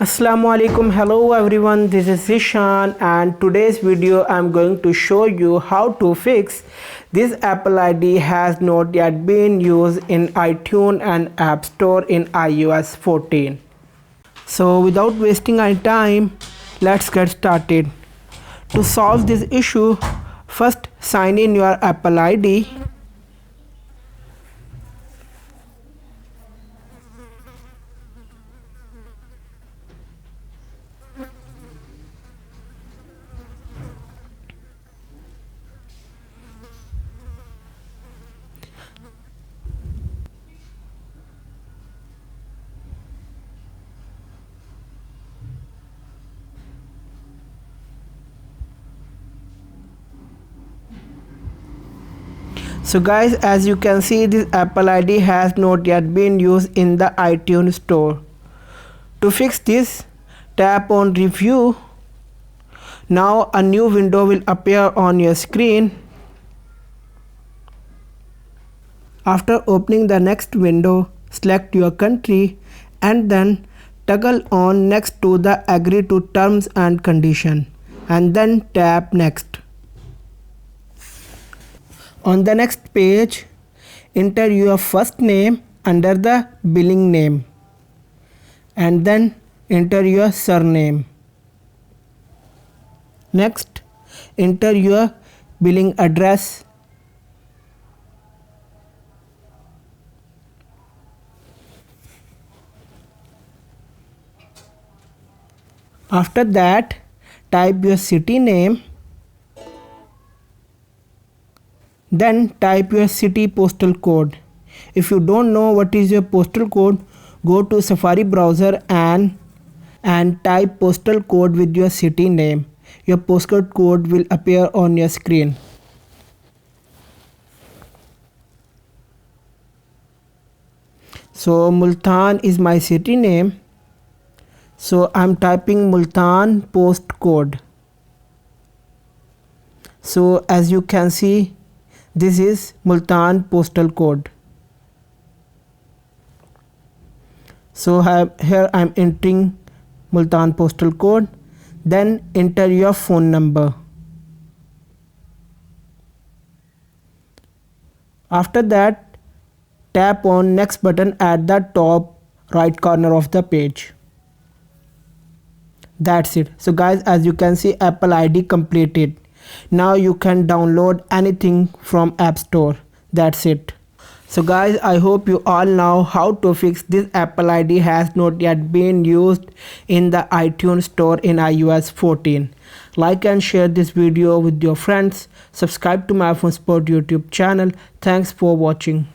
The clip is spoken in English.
Assalamu alaikum. Hello everyone, this is Zishan, and today's video I'm going to show you how to fix this Apple ID has not yet been used in iTunes and App Store in iOS 14. So without wasting any time, let's get started. To solve this issue, first sign in your Apple ID. So guys, as you can see, this Apple ID has not yet been used in the iTunes store. To fix this, tap on review. Now a new window will appear on your screen. After opening the next window, select your country and then toggle on next to the agree to terms and condition and then tap next. On the next page, enter your first name under the billing name and then enter your surname. Next, enter your billing address. After that, type your city name. Then type your city postal code. If you don't know what is your postal code, go to Safari browser and type postal code with your city name. Your postal code will appear on your screen. So Multan is my city name. So I'm typing Multan postcode. So as you can see, this is Multan postal code. So here I am entering Multan postal code. Then enter your phone number. After that, tap on next button at the top right corner of the page. That's it. So guys, as you can see, Apple ID completed. Now you can download anything from App Store. That's it. So guys, I hope you all know how to fix this Apple ID has not yet been used in the iTunes store in iOS 14. Like and share this video with your friends. Subscribe to my iPhone Support YouTube channel. Thanks for watching.